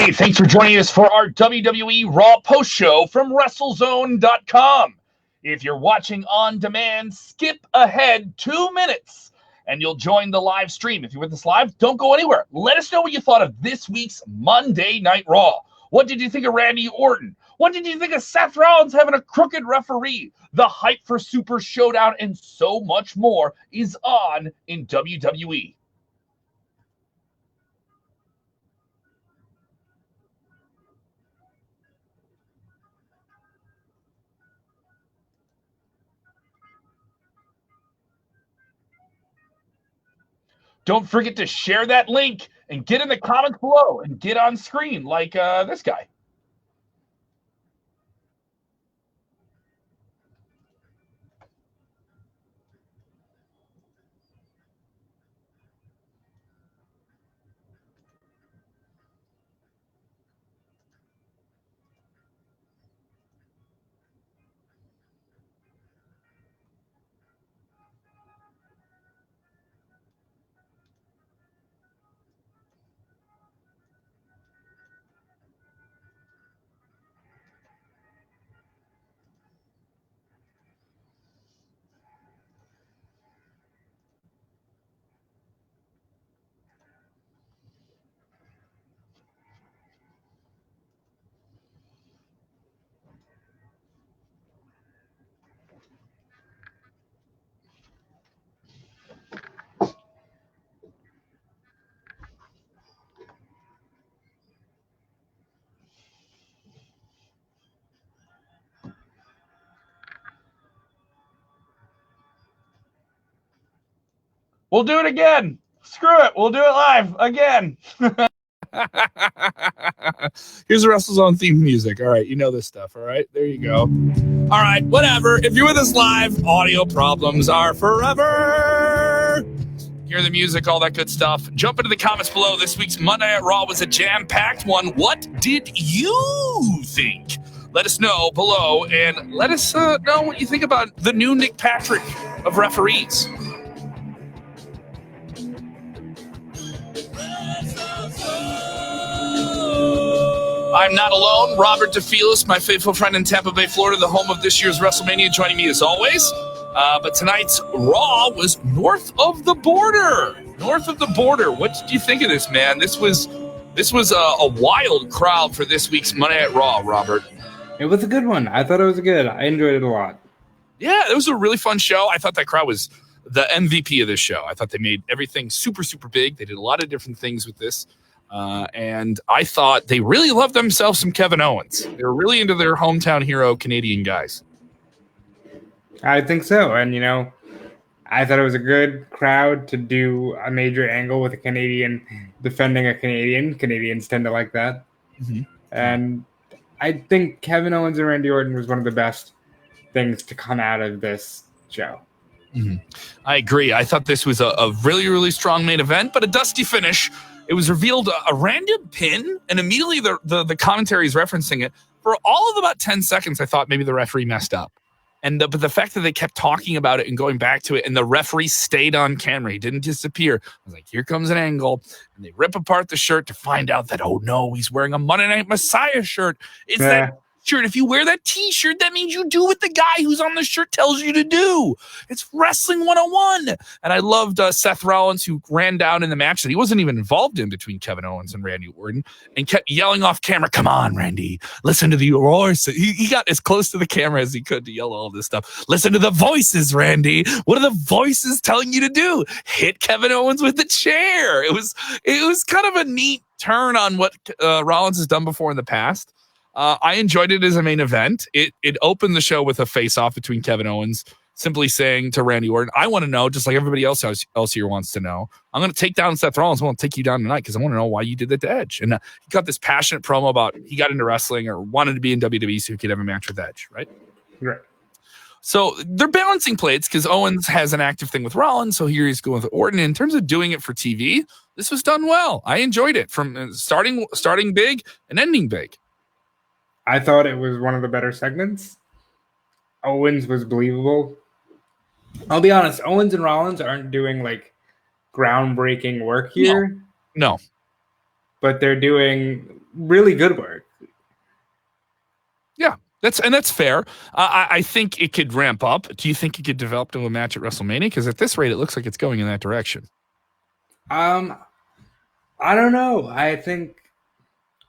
Hey, thanks for joining us for our WWE Raw post show from WrestleZone.com. If you're watching on demand, skip ahead 2 minutes and you'll join the live stream. If you're with us live, don't go anywhere. Let us know what you thought of this week's Monday Night Raw. What did you think of Randy Orton? What did you think of Seth Rollins having a crooked referee? The hype for Super Showdown and so much more is on in WWE. Don't forget to share that link and get in the comments below and get on screen like this guy. We'll do it again. Screw it. We'll do it live again. Here's the WrestleZone theme music. All right. You know this stuff. All right. There you go. All right. Whatever. If you're with us live, audio problems are forever. Hear the music, all that good stuff. Jump into the comments below. This week's Monday Night Raw was a jam-packed one. What did you think? Let us know below and let us know what you think about the new Nick Patrick of referees. I'm not alone. Robert DeFelice, my faithful friend in Tampa Bay, Florida, the home of this year's WrestleMania, joining me as always. But tonight's Raw was north of the border. North of the border. What did you think of this, man? This was a wild crowd for this week's Monday Night Raw, Robert. It was a good one. I thought it was good. I enjoyed it a lot. Yeah, it was a really fun show. I thought that crowd was the MVP of this show. I thought they made everything super, super big. They did a lot of different things with this. And I thought they really loved themselves some Kevin Owens. They were really into their hometown hero Canadian guys. I think so. And, I thought it was a good crowd to do a major angle with a Canadian defending a Canadian. Canadians tend to like that. Mm-hmm. And I think Kevin Owens and Randy Orton was one of the best things to come out of this show. Mm-hmm. I agree. I thought this was a really, really strong main event, but a dusty finish. It was revealed a random pin, and immediately the commentary is referencing it. For all of about 10 seconds, I thought maybe the referee messed up. But the fact that they kept talking about it and going back to it, and the referee stayed on camera, he didn't disappear. I was like, here comes an angle. And they rip apart the shirt to find out that, oh no, he's wearing a Monday Night Messiah shirt. It's that shirt. If you wear that t-shirt, that means you do what the guy who's on the shirt tells you to do. It's Wrestling 101. And I loved Seth Rollins, who ran down in the match that he wasn't even involved in between Kevin Owens and Randy Orton, and kept yelling off camera, come on, Randy, listen to the roars. He got as close to the camera as he could to yell all this stuff. Listen to the voices, Randy. What are the voices telling you to do? Hit Kevin Owens with the chair. It was kind of a neat turn on what Rollins has done before in the past. I enjoyed it as a main event. It opened the show with a face-off between Kevin Owens, simply saying to Randy Orton, I want to know, just like everybody else here wants to know, I'm going to take down Seth Rollins. I want to take you down tonight because I want to know why you did that to Edge. And he got this passionate promo about he got into wrestling or wanted to be in WWE so he could have a match with Edge, right? Right. So they're balancing plates because Owens has an active thing with Rollins, so here he's going with Orton. In terms of doing it for TV, this was done well. I enjoyed it from starting big and ending big. I thought it was one of the better segments. Owens was believable. I'll be honest, Owens and Rollins aren't doing like groundbreaking work here. No. But they're doing really good work. Yeah, that's fair. I think it could ramp up. Do you think it could develop to a match at WrestleMania? Because at this rate, it looks like it's going in that direction. I don't know. I think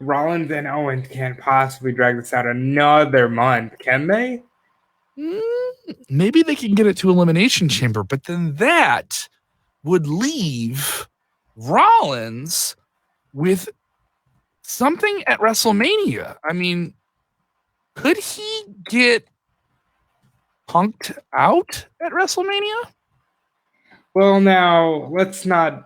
Rollins and Owens can't possibly drag this out another month, can they? Maybe they can get it to Elimination Chamber, but then that would leave Rollins with something at WrestleMania. I mean, could he get punked out at WrestleMania? Well, now let's not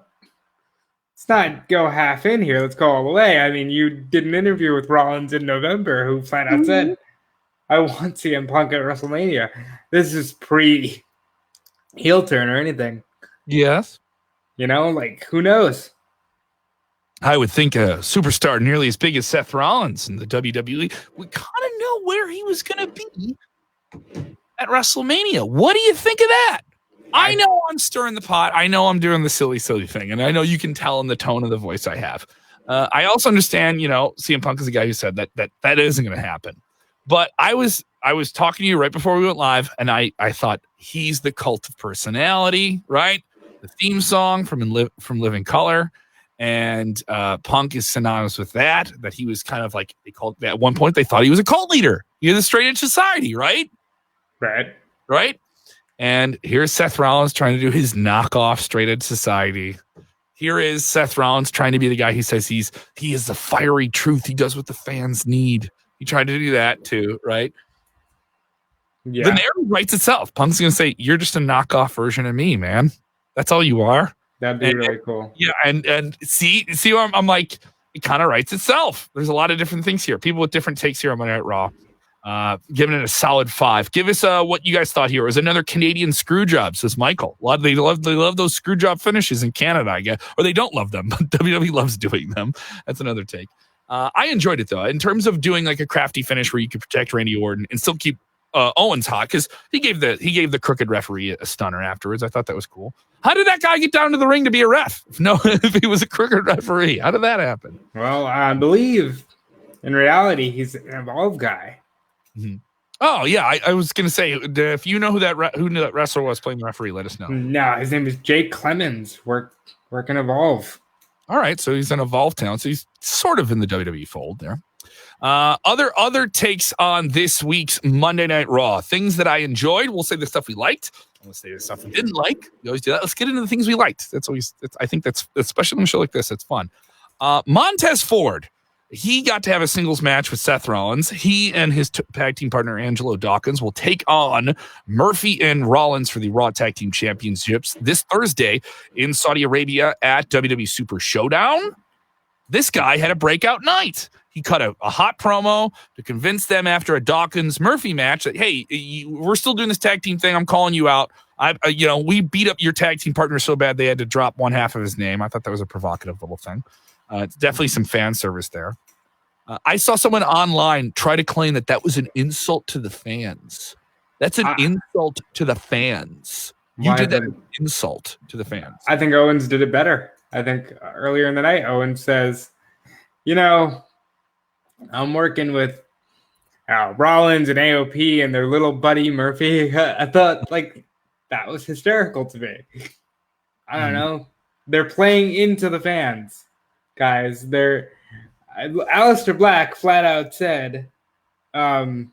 go half in here. Let's go all the way. I mean, you did an interview with Rollins in November who flat out said, I want CM Punk at WrestleMania. This is pre heel turn or anything. Yes. You know, like, who knows? I would think a superstar nearly as big as Seth Rollins in the WWE would kind of know where he was going to be at WrestleMania. What do you think of that? I know I'm stirring the pot. I know I'm doing the silly thing. And I know you can tell in the tone of the voice I have. I also understand, CM Punk is a guy who said that isn't going to happen. But I was talking to you right before we went live, and I thought he's the cult of personality, right? The theme song from Living Color. And Punk is synonymous with that he was kind of like, at one point they thought he was a cult leader. You're the Straight Edge Society, right? Right. And here's Seth Rollins trying to do his knockoff Straight Edge Society. Here is Seth Rollins trying to be the guy who says he is the fiery truth. He does what the fans need. He tried to do that too, right? Yeah. The narrative writes itself. Punk's going to say, you're just a knockoff version of me, man. That's all you are. That'd be really cool. Yeah, and see where I'm like, it kind of writes itself. There's a lot of different things here. People with different takes here on Monday Night Raw. Giving it a solid 5. Give us what you guys thought here. It was another Canadian screw job, says Michael. They love those screw job finishes in Canada, I guess. Or they don't love them, but WWE loves doing them. That's another take. I enjoyed it though. In terms of doing like a crafty finish where you could protect Randy Orton and still keep Owens hot, because he gave the crooked referee a stunner afterwards. I thought that was cool. How did that guy get down to the ring to be a ref? If he was a crooked referee, how did that happen? Well, I believe in reality he's an Evolve guy. Mm-hmm. Oh yeah, I was gonna say, if you know who that wrestler was playing the referee, let us know. No, his name is Jake Clemens. Working Evolve. All right, so he's an Evolve talent, so he's sort of in the WWE fold there. Other takes on this week's Monday Night Raw. Things that I enjoyed. We'll say the stuff we liked. We'll say the stuff we didn't like. We always do that. Let's get into the things we liked. I think that's especially on a show like this. It's fun. Montez Ford. He got to have a singles match with Seth Rollins. He and his tag team partner Angelo Dawkins will take on Murphy and Rollins for the Raw Tag Team Championships this Thursday in Saudi Arabia at WWE Super Showdown. This guy had a breakout night. He cut a hot promo to convince them after a Dawkins-Murphy match that, hey, we're still doing this tag team thing. I'm calling you out. We beat up your tag team partner so bad they had to drop one half of his name. I thought that was a provocative little thing. It's definitely some fan service there. I saw someone online try to claim that was an insult to the fans. That's an insult to the fans. You did that insult to the fans. I think Owens did it better. I think earlier in the night, Owens says, I'm working with Rollins and AOP and their little buddy Murphy. I thought that was hysterical to me. I don't know. They're playing into the fans, guys. Aleister Black flat out said, if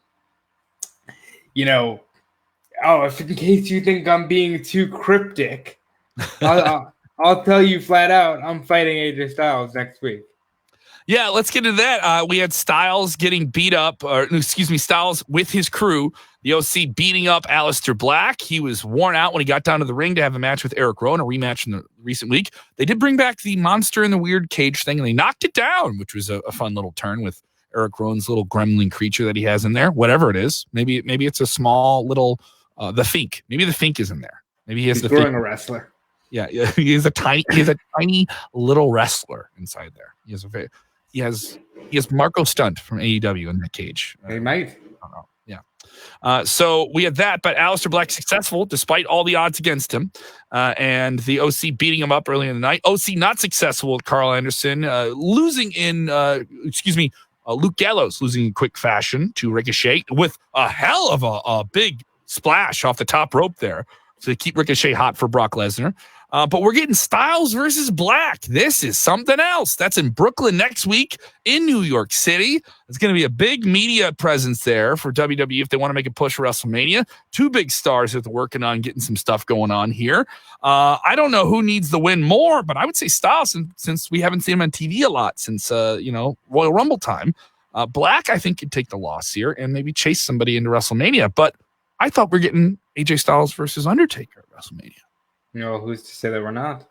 in case you think I'm being too cryptic, I'll tell you flat out, I'm fighting AJ Styles next week. Yeah, let's get into that. We had Styles getting beat up, Styles with his crew, the OC beating up Aleister Black. He was worn out when he got down to the ring to have a match with Eric Rowan, a rematch in the recent week. They did bring back the monster in the weird cage thing, and they knocked it down, which was a fun little turn with Eric Rowan's little gremlin creature that he has in there, whatever it is. Maybe it's a small little, the Fink. Maybe the Fink is in there. Maybe he's the growing a wrestler. Yeah, he has a tiny little wrestler inside there. He has Marco Stunt from AEW in that cage. He might. I don't know. Yeah. So we had that, but Aleister Black successful despite all the odds against him, and the OC beating him up early in the night. OC not successful with Carl Anderson, losing in, Luke Gallows losing in quick fashion to Ricochet with a hell of a big splash off the top rope there to keep Ricochet hot for Brock Lesnar. But we're getting Styles versus Black. This is something else. That's in Brooklyn next week in New York City. It's going to be a big media presence there for WWE if they want to make a push for WrestleMania. Two big stars that they're working on getting some stuff going on here. I don't know who needs the win more, but I would say Styles, since we haven't seen him on TV a lot since, Royal Rumble time. Black, I think, could take the loss here and maybe chase somebody into WrestleMania. But I thought we're getting AJ Styles versus Undertaker at WrestleMania. Who's to say that we're not?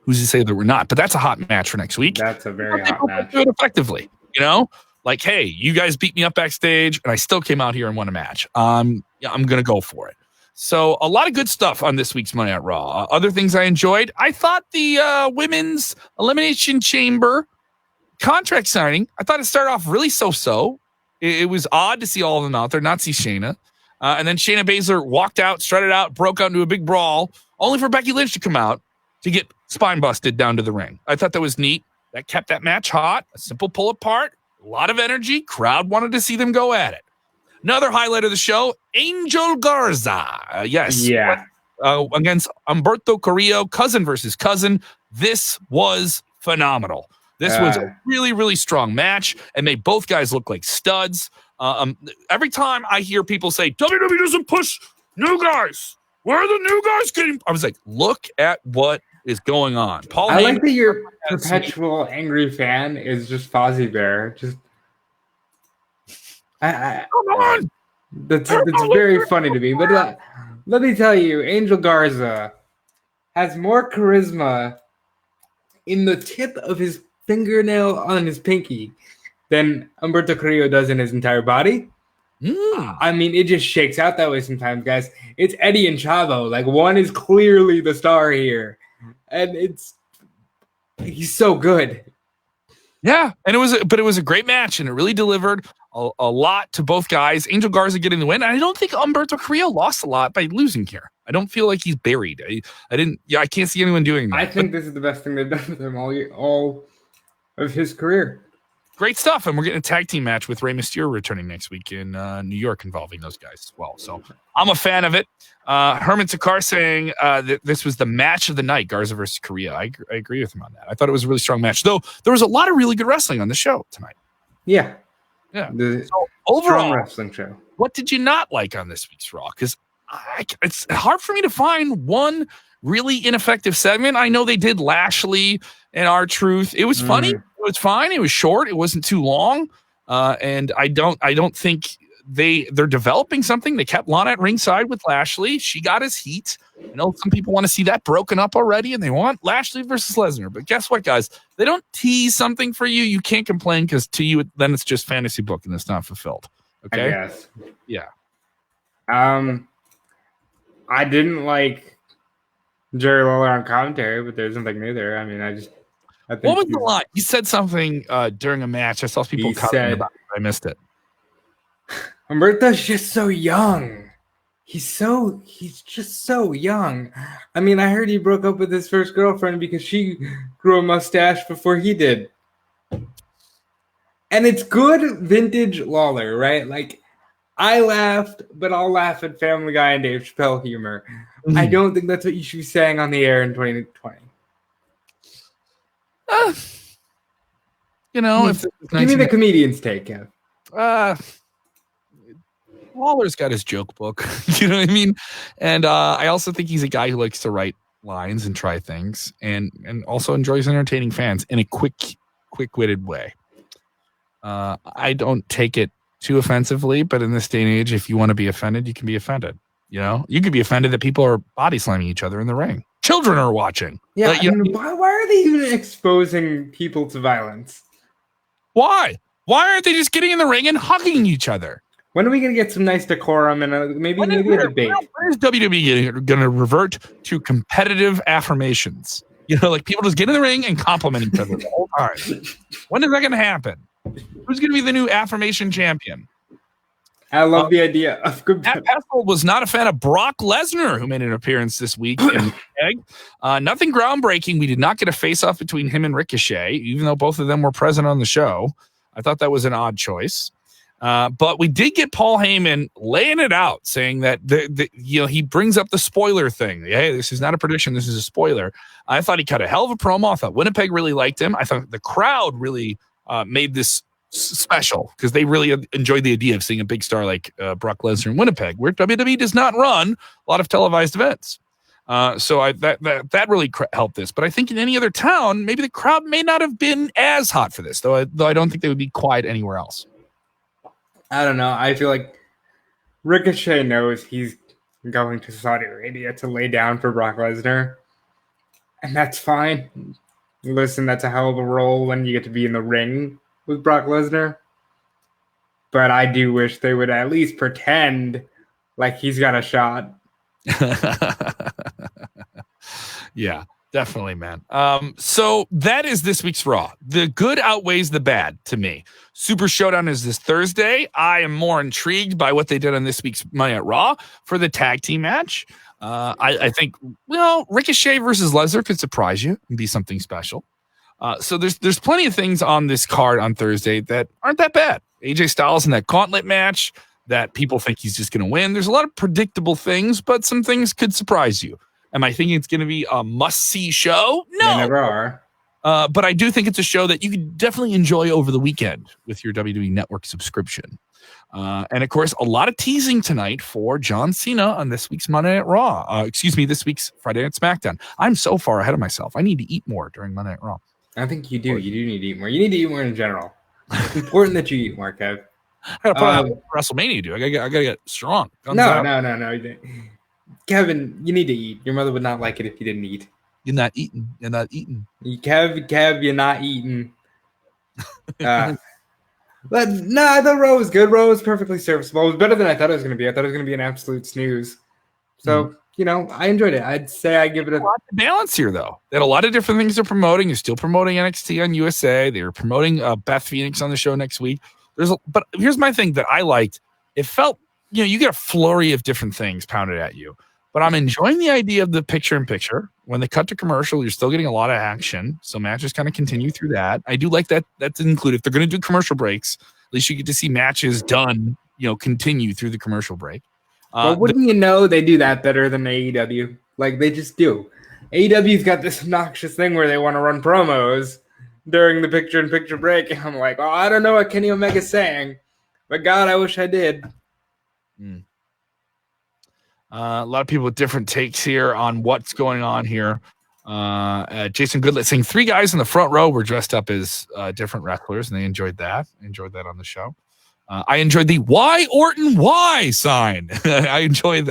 Who's to say that we're not? But that's a hot match for next week. That's a very hot match. Do it effectively, like, hey, you guys beat me up backstage, and I still came out here and won a match. I'm gonna go for it. So a lot of good stuff on this week's Monday Night Raw. Other things I enjoyed. I thought the women's Elimination Chamber contract signing. I thought it started off really so. It was odd to see all of them out there, not see Shayna. And then Shayna Baszler walked out, strutted out, broke out into a big brawl, only for Becky Lynch to come out to get spine busted down to the ring. I thought that was neat. That kept that match hot. A simple pull apart, a lot of energy. Crowd wanted to see them go at it. Another highlight of the show, Angel Garza. Against Humberto Carrillo, cousin versus cousin. This was phenomenal. This was a really, really strong match and made both guys look like studs. Every time I hear people say, WWE doesn't push new guys, where are the new guys getting? I was like, look at what is going on. Paul I like that your perpetual angry fan is just Fozzie Bear. Just, come on. That's very funny to me. But let me tell you, Angel Garza has more charisma in the tip of his fingernail on his pinky than Humberto Carrillo does in his entire body. I mean, it just shakes out that way sometimes, guys. It's Eddie and Chavo. Like, one is clearly the star here, and he's so good. Yeah, and it was a great match, and it really delivered a lot to both guys. Angel Garza getting the win. And I don't think Humberto Carrillo lost a lot by losing here. I don't feel like he's buried. I can't see anyone doing that. I think this is the best thing they've done with him all of his career. Great stuff, and we're getting a tag team match with Rey Mysterio returning next week in New York involving those guys as well. So I'm a fan of it. Herman Sakar saying that this was the match of the night, Garza versus Carrillo. I agree with him on that. I thought it was a really strong match, though there was a lot of really good wrestling on the show tonight. Yeah. So overall, wrestling show. What did you not like on this week's Raw? Because it's hard for me to find one really ineffective segment. I know they did Lashley and R-Truth. It was funny. It was fine. It was short. It wasn't too long. And I don't think they're developing something. They kept Lana at ringside with Lashley. She got his heat. I know some people want to see that broken up already, and they want Lashley versus Lesnar. But guess what, guys? They don't tease something for you. You can't complain because to you, then it's just fantasy book and it's not fulfilled. Okay? Yes. Yeah. I didn't like Jerry Lawler on commentary, but there's nothing new there. I mean, I think what was the line? He said something during a match. I saw people commenting about it. I missed it. Humberto's just so young. He's just so young. I mean, I heard he broke up with his first girlfriend because she grew a mustache before he did. And it's good vintage Lawler, right? Like, I laughed, but I'll laugh at Family Guy and Dave Chappelle humor. I don't think that's what you should be saying on the air in 2020. If give me the comedian's take, Kev. Lawler's got his joke book. You know what I mean? And I also think he's a guy who likes to write lines and try things and also enjoys entertaining fans in a quick-witted way. I don't take it too offensively, but in this day and age, if you want to be offended, you can be offended. You could be offended that people are body slamming each other in the ring. Children are watching. Yeah, why are they even exposing people to violence? Why? Why aren't they just getting in the ring and hugging each other? When are we going to get some nice decorum and maybe a debate? When is WWE going to revert to competitive affirmations? Like people just get in the ring and compliment each other the whole time. When is that going to happen? Who's going to be the new affirmation champion? I love the idea of good. Matt Pestle was not a fan of Brock Lesnar, who made an appearance this week in Winnipeg. Nothing groundbreaking. We did not get a face-off between him and Ricochet, even though both of them were present on the show. I thought that was an odd choice. But we did get Paul Heyman laying it out, saying that he brings up the spoiler thing. Hey, this is not a prediction. This is a spoiler. I thought he cut a hell of a promo. I thought Winnipeg really liked him. I thought the crowd really made this special because they really enjoyed the idea of seeing a big star like Brock Lesnar in Winnipeg, where WWE does not run a lot of televised events. So that really helped this. But I think in any other town, maybe the crowd may not have been as hot for this, though I don't think they would be quiet anywhere else. I don't know. I feel like Ricochet knows he's going to Saudi Arabia to lay down for Brock Lesnar, and that's fine. Listen, that's a hell of a role when you get to be in the ring with Brock Lesnar. But I do wish they would at least pretend like he's got a shot. Yeah, definitely, man. So that is this week's Raw. The good outweighs the bad to me. Super Showdown is this Thursday. I am more intrigued by what they did on this week's Monday Night Raw for the tag team match. I think, Ricochet versus Lesnar could surprise you and be something special. So there's plenty of things on this card on Thursday that aren't that bad. AJ Styles in that gauntlet match that people think he's just going to win. There's a lot of predictable things, but some things could surprise you. Am I thinking it's going to be a must-see show? No. They never are. But I do think it's a show that you can definitely enjoy over the weekend with your WWE Network subscription. And, of course, a lot of teasing tonight for John Cena on this week's Monday Night Raw. This week's Friday Night SmackDown. I'm so far ahead of myself. I need to eat more during Monday Night Raw. I think you do. You do need to eat more. You need to eat more in general. It's important that you eat more, Kev. I got to put WrestleMania, dude. I got to get strong. No. Kevin, you need to eat. Your mother would not like it if you didn't eat. You're not eating. Kev, you're not eating. But no, I thought Raw was good. Raw was perfectly serviceable. It was better than I thought it was going to be. I thought it was going to be an absolute snooze. So, I enjoyed it. I'd say I give it a lot of balance here, though. They had a lot of different things they're promoting. You're still promoting NXT on USA. They were promoting Beth Phoenix on the show next week. But here's my thing that I liked. It felt, you get a flurry of different things pounded at you. But I'm enjoying the idea of the picture-in-picture. When they cut to commercial, you're still getting a lot of action. So matches kind of continue through that. I do like that. That's included. If they're going to do commercial breaks, at least you get to see matches done, continue through the commercial break. But wouldn't you know they do that better than AEW? Like, they just do. AEW's got this obnoxious thing where they want to run promos during the picture-in-picture break. And I'm like, I don't know what Kenny Omega's saying. But God, I wish I did. A lot of people with different takes here on what's going on here. Jason Goodlett saying 3 guys in the front row were dressed up as different wrestlers, and they enjoyed that. On the show. I enjoyed the "Why Orton Why" sign. I enjoyed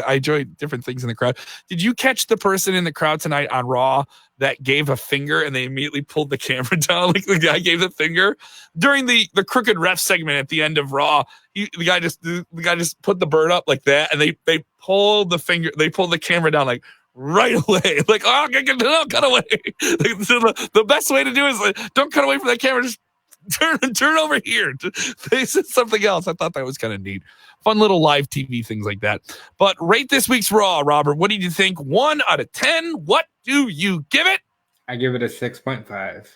different things in the crowd. Did you catch the person in the crowd tonight on Raw that gave a finger and they immediately pulled the camera down? Like the guy gave the finger during the crooked ref segment at the end of Raw. The guy just put the bird up like that, and they pulled the finger. They pulled the camera down like right away. Like, no, cut away. The best way to do it is like, don't cut away from that camera. Just turn over here. They said something else. I thought that was kind of neat. Fun little live TV things like that. But rate this week's Raw, Robert. What did you think? 1 out of 10. What do you give it? I give it a 6.5.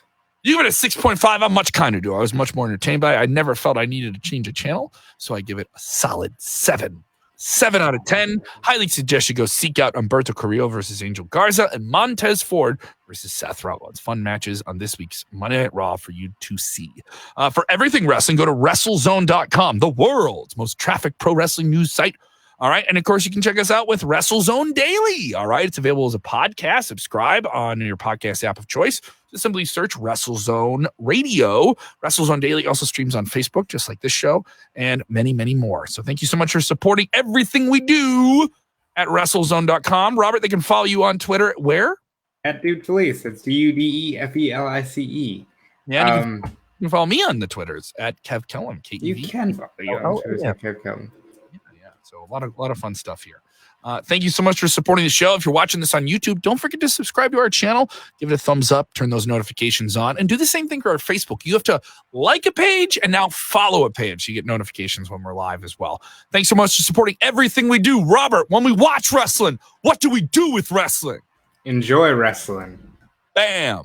You give it a 6.5. I'm much kinder to it. I was much more entertained by it. I never felt I needed to change a channel, so I give it a solid 7. 7 out of 10. Highly suggest you go seek out Humberto Carrillo versus Angel Garza and Montez Ford versus Seth Rollins. Fun matches on this week's Monday Night Raw for you to see. For everything wrestling, go to WrestleZone.com, the world's most trafficked pro wrestling news site. All right. And of course, you can check us out with WrestleZone Daily. All right. It's available as a podcast. Subscribe on your podcast app of choice. Just simply search WrestleZone Radio. WrestleZone Daily also streams on Facebook, just like this show, and many, many more. So thank you so much for supporting everything we do at WrestleZone.com. Robert, they can follow you on Twitter. Where? At Dude Felice. It's DUDEFELICE. Yeah. You can follow me on the Twitters at Kev Kellum. You can follow you on Twitter at Kev Kellum. So a lot of fun stuff here. Thank you so much for supporting the show. If you're watching this on YouTube, don't forget to subscribe to our channel, give it a thumbs up, turn those notifications on, and do the same thing for our Facebook. You have to like a page and now follow a page. You get notifications when we're live as well. Thanks so much for supporting everything we do. Robert, when we watch wrestling, what do we do with wrestling? Enjoy wrestling. Bam.